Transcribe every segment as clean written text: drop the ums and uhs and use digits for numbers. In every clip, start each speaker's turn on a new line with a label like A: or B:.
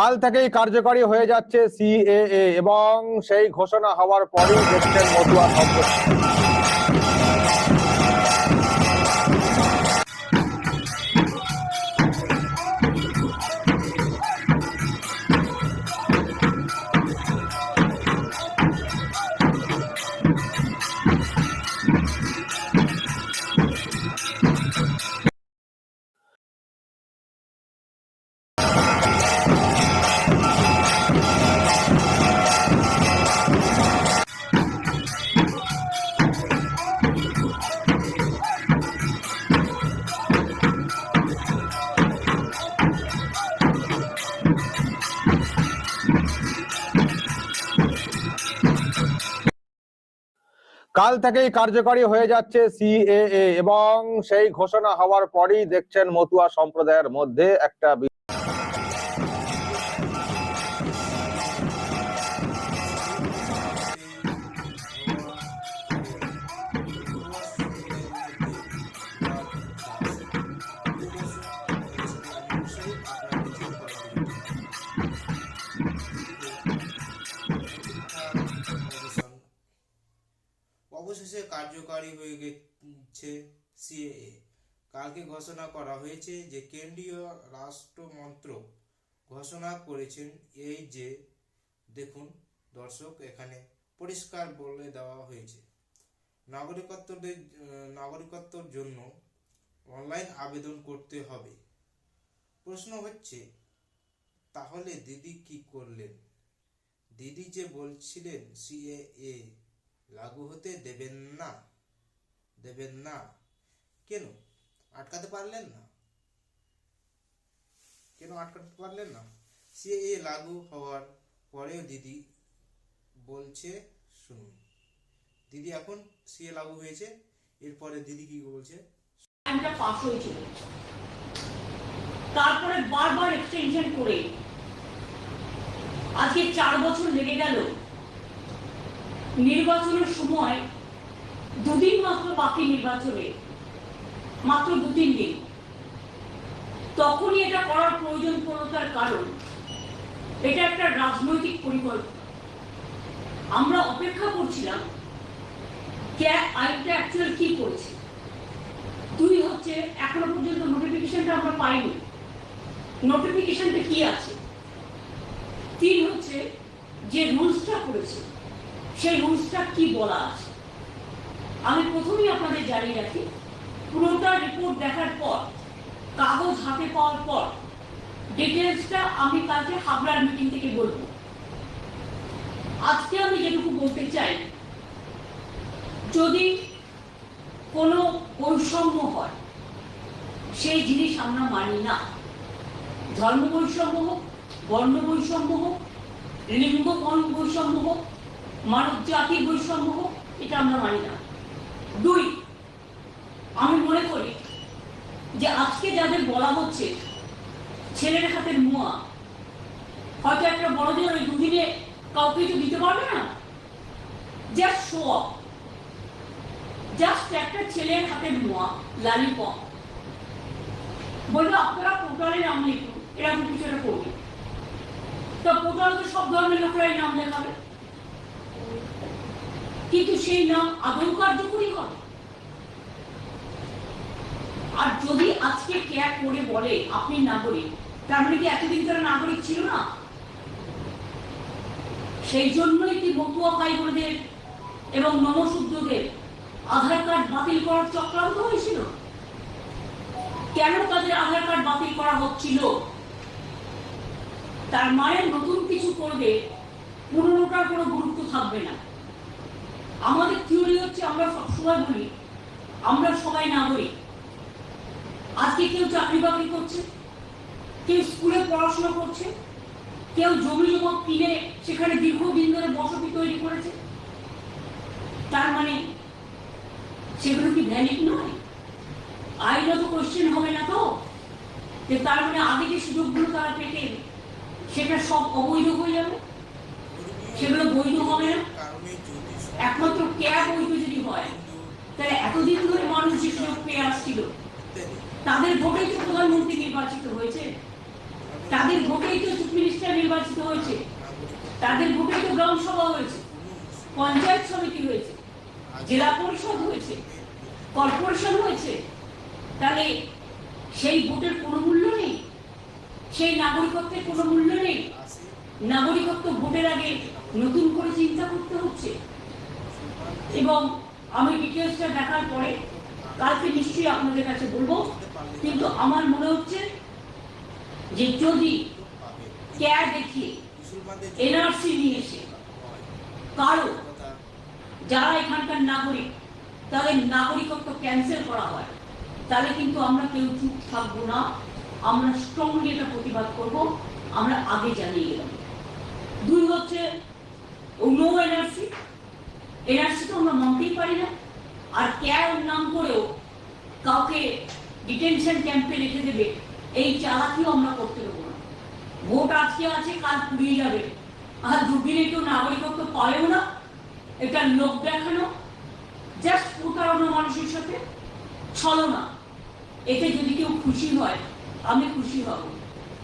A: কাল থেকেই কার্যকরী হয়ে যাচ্ছে সিএএ এবং সেই ঘোষণা হওয়ার পরেই দেখছেন মতুয়া সম্প্রদায়। কাল থেকেই কার্যকরী হয়ে যাচ্ছে সিএএ এবং সেই ঘোষণা হওয়ার পরেই দেখছেন মতুয়া সম্প্রদায়ের মধ্যে একটা
B: অবশেষে কার্যকারী হয়ে গেছে সিএএ। কালকে ঘোষণা করা হয়েছে যে কেন্দ্রীয় রাষ্ট্রমন্ত্রক ঘোষণা করেছেন এই যে দেখুন দর্শক, এখানে পরিষ্কার বলে দেওয়া হয়েছে নাগরিকত্বের জন্য অনলাইন আবেদন করতে হবে। প্রশ্ন হচ্ছে, তাহলে দিদি কি করলেন? দিদি যে বলছিলেন সিএএ লাগু হতে দেবেন না, কেন আটকাতে পারলেন না? সিএএ লাগু হওয়ার পরেও দিদি বলছে, শুনুন দিদি, এখন সিএ লাগু হয়েছে, এরপরে দিদি কি বলছে।
C: পাস হয়েছিল, তারপরে বারবার এক্সটেনশন করে আজকে 4 বছর লেগে গেল। নির্বাচনের সময় 2 দিন মাত্র বাকি, নির্বাচনে মাত্র 2-3 দিন, তখনই এটা করার প্রয়োজন পড়ল। তার কারণ এটা একটা রাজনৈতিক পরিকল্পনা। আমরা অপেক্ষা করছিলাম আইনটা অ্যাকচুয়াল কি করেছে। 2 হচ্ছে, এখনো পর্যন্ত নোটিফিকেশনটা আমরা পাইনি, নোটিফিকেশনটা কি আছে। 3 হচ্ছে, যে রুলসটা করেছে সেই রুলসটা কি বলা আছে। আমি প্রথমেই আপনাদের জানিয়ে রাখি, পুরোটা রিপোর্ট দেখার পর, কাগজ হাতে পাওয়ার পর ডিটেলসটা আমি কালকে হাবড়ার মিটিং থেকে বলবো। আজকে আমি যেটুকু বলতে চাই, যদি কোনো বৈষম্য হয় সেই জিনিস আমরা মানি না। ধর্ম বৈষম্য হোক, বর্ণ বৈষম্য হোক, লিঙ্গ বৈষম্য হোক, মানব জাতির বৈষম্য হোক, এটা আমরা মানি না। 2, আমি মনে করি যে আজকে যাদের বলা হচ্ছে ছেলের হাতের মুয়া, হয়তো একটা বড়দের ওই 2 দিনে কাউকে তো দিতে পারবে না, জাস্ট শো অফ, জাস্ট একটা ছেলের হাতের মুয়া, লালিপপ, বললো আপনারা পোর্টালে নাম লিখুন, এরকম কিছু একটা করবে। তো পোর্টাল তো সব ধরনের লোকেরাই নাম লেখাবে, কিন্তু সেই নাম আদৌ কার্যকরী হবে। আর যদি আজকে ক্যাক করে বলে আপনি নাগরিক, তার মানে কি এতদিন তারা নাগরিক ছিল না? সেই জন্যই কি মতুয়া ভাই বোনদের এবং নমশূদ্রদের আধার কার্ড বাতিল করার চক্রান্ত হয়েছিল? কেন তাদের আধার কার্ড বাতিল করা হচ্ছিল? তার মানে নতুন কিছু করবে, পুরনোটার কোনো গুরুত্ব থাকবে না। আমাদের থিওরি হচ্ছে, আমরা সবসময় বলি আমরা সবাই নাগরিক। আজকে কেউ চাকরি বাকরি করছে, কেউ স্কুলে পড়াশোনা করছে, কেউ জমি জমা কিনে সেখানে দীর্ঘদিন ধরে বসতি তৈরি করেছে। তার মানে সেগুলো কি ভ্যালিড নয়? আইনত কোশ্চেন হবে না তো যে তার মানে আগে যে সুযোগগুলো তারা পেতে, সেটা সব অবৈধ হয়ে যাবে, সেগুলো বৈধ হবে না। একমাত্র ক্যাব বৈধ যদি হয়, তাহলে এতদিন ধরে মানুষ যে সুযোগ পেয়ে আসছিল, তাদের ভোটেই তো প্রধানমন্ত্রী নির্বাচিত হয়েছে। তাদের ভোটেই তো চিফ মিনিস্টার নির্বাচিত হয়েছে, তাদের ভোটেই তো গ্রাম সভা হয়েছে, পঞ্চায়েত সমিতি হয়েছে, জেলা পরিষদ হয়েছে, কর্পোরেশন হয়েছে। তাহলে সেই ভোটের কোনো মূল্য নেই, সেই নাগরিকত্বের কোনো মূল্য নেই। নাগরিকত্ব ভোটের আগে নতুন করে চিন্তা করতে হচ্ছে। এবং আমি ডিটেলসটা দেখার পরে কালকে নিশ্চয়ই আপনাদের কাছে বলবো, কিন্তু আমার মনে হচ্ছে যে যদি ক্যা দেখিয়ে এনআরসি নিয়ে এসে কারো যারা এখানকার নাগরিক তাদের নাগরিকত্ব ক্যান্সেল করা হয়, তাহলে কিন্তু আমরা কেউ চুপ থাকবো না, আমরা স্ট্রংলি এটা প্রতিবাদ করব। আমরা আগে জানিয়ে গেলাম। দুই হচ্ছে নো এনআরসি, এনআরসি তো আমরা মানতেই পারি না। আর ক্যার নাম করেও কাউকে ডিটেনশন ক্যাম্পে রেখে দেবে, এই চালাকিও আমরা করতে দেবো না। ভোট আজকে আছে, কাল ফুরিয়ে যাবে, আর দুদিনে কেউ নাগরিকত্ব পাবেও না। এটা লোক দেখানো, জাস্ট প্রতারণা মানুষের সাথে ছলনা। এতে যদি কেউ খুশি হয় আমি খুশি হব,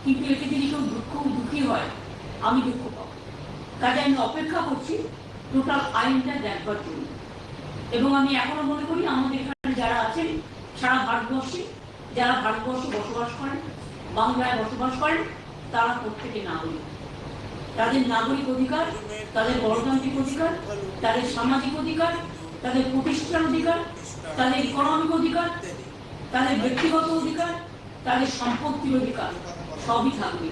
C: কিন্তু এতে যদি কেউ দুঃখী হয় আমি দুঃখ পাবো। কাজে আমি অপেক্ষা করছি টোটাল আইনটা দেখবার জন্য। এবং আমি এখনো মনে করি আমাদের এখানে যারা আছেন সারা ভারতবর্ষে, যারা ভারতবর্ষে বসবাস করেন, বাংলায় বসবাস করেন, তারা প্রত্যেকে নাগরিক। তাদের নাগরিক অধিকার, তাদের গণতান্ত্রিক অধিকার, তাদের সামাজিক অধিকার, তাদের প্রতিষ্ঠান অধিকার, তাদের ইকোনমিক অধিকার, তাদের ব্যক্তিগত অধিকার, তাদের সম্পত্তির অধিকার সবই থাকবে।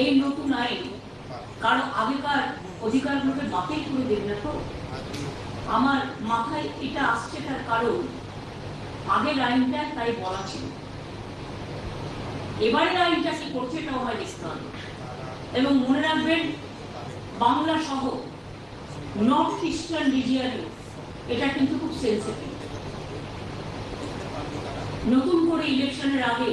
C: এই নতুন আইন কারণ আগেকার অধিকারগুলোকে বাতিল করে দেবে না তো। আমার মাথায় এটা আসছে, তার কারণ আগের আইনটা তাই বলা ছিল, এবারের আইনটা কি করছে এটাও হয় দেখতে হবে। এবং মনে রাখবেন বাংলা সহ নর্থ ইস্টার্ন রিজিয়নে এটা কিন্তু খুব সেন্সিটিভ। নতুন করে ইলেকশনের আগে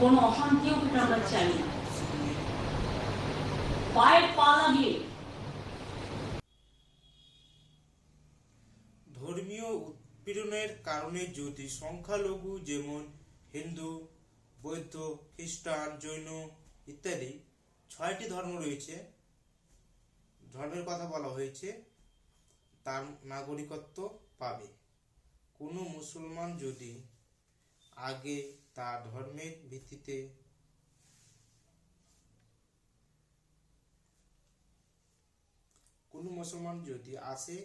C: কোনো অশান্তিও কিন্তু আমরা চাই না। পায়ে পা লাগিয়ে
B: ধর্মীয় উৎপীড়নের কারণে যদি সংখ্যালঘু যেমন হিন্দু, বৌদ্ধ, খ্রিস্টান, জৈন ইত্যাদি 6টি ধর্ম রয়েছে, ধর্মের কথা বলা হয়েছে, তার নাগরিকত্ব পাবে। কোনো মুসলমান যদি আগে তার ধর্মের ভিত্তিতে কোনো মুসলমান যদি আসে,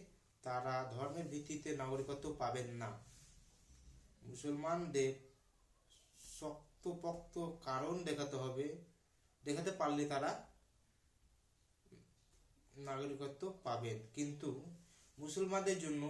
B: তারা ধর্মের ভিত্তিতে নাগরিকত্ব পাবেন না। মুসলমানদের শক্তপোক্ত কারণ দেখাতে হবে, দেখাতে পারলে তারা নাগরিকত্ব পাবেন। কিন্তু মুসলমানদের জন্য